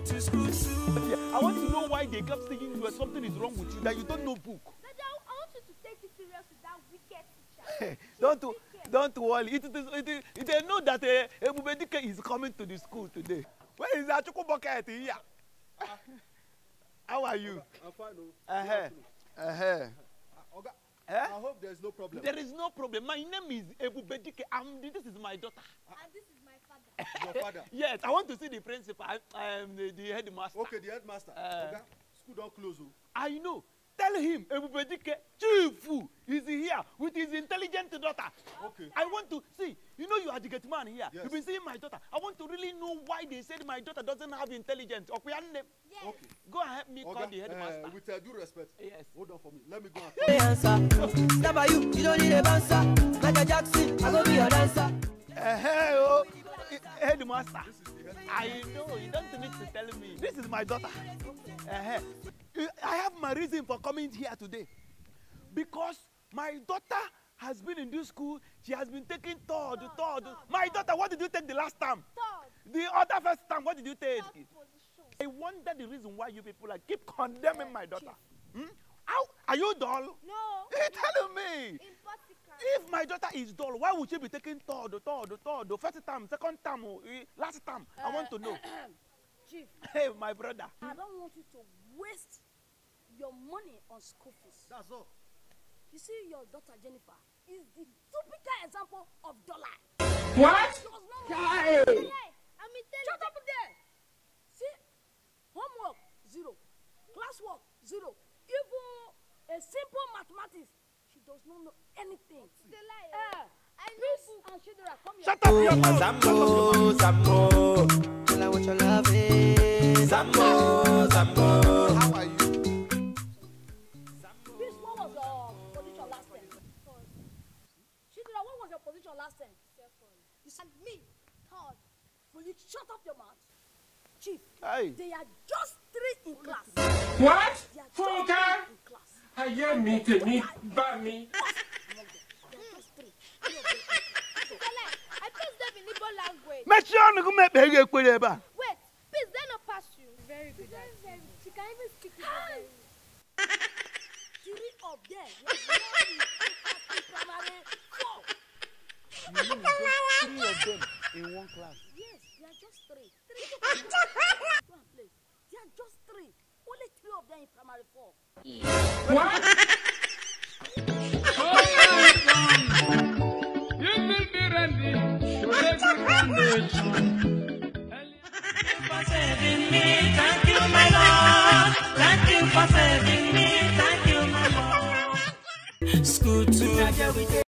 to school too. I want to know why they kept saying you something is wrong with you, that you don't know book. Daddy, I want you to take it serious with that wicked teacher. Don't worry. They know that Ebubedike is coming to the school today. Where is Achukwu Bucket here? How are you? I'm fine. I hope there's no problem. There is no problem. My name is Ebubedike. This is my daughter. And this is my father. Your father? Yes, I want to see the principal. I am the headmaster. Okay, the headmaster. School don't close. I know. Tell him, Ebubedike, Chief is here with his intelligent daughter. Okay. I want to see. You know you are the gate man here. Yes. You've been seeing my daughter. I want to really know why they said my daughter doesn't have intelligence. Yes. Okay. Go and help me call the headmaster. With due respect. Yes. Hold on for me. Let me go and Never you don't need a bouncer. Michael Jackson, I go be your dancer. Headmaster. I know, you don't need to tell me. This is my daughter. I have my reason for coming here today. Because my daughter has been in this school. She has been taking third. My daughter, what did you take the last time? Third. The other first time, what did you take? Third position. I wonder the reason why you people keep condemning my daughter. How? Are you dull? No. You're telling me. Impossible. If my daughter is dull, why would she be taking third, first time, second time, last time? I want to know. Chief. Hey, my brother. I don't want you to waste your money on school fees. That's all. You see, your daughter Jennifer is the typical example of dollar. What? She was not Guy. Shut up there. See, homework 0, classwork 0, even a simple mathematics. She does not know anything. Please, and Shidra, come here. Shut up your mouth. Zambo. Tell her what your love is. Zambo. How are you? Please, what was your position last time? Shidra, what was your position last time? Second. You said me, third. Will you shut up your mouth? Chief, Hey. they are just 3 in class. What? They are just Funke? 3 in class. I hear me to me, by me. They are just 3. I teach them in Igbo language. Make sure you make me hear you. Wait, please, they not pass you. Very good. Very. She can even speak Igbo. 3 of them. Primary 4. You mean just 3 of them in one class? Yes, they are just 3. 3. Go and play. They are just 3. Only 3 of them in primary 4. What? You will be ready to make a foundation. For saving me, thank you, my Lord. Thank you for saving me, thank you, my Lord. School 2.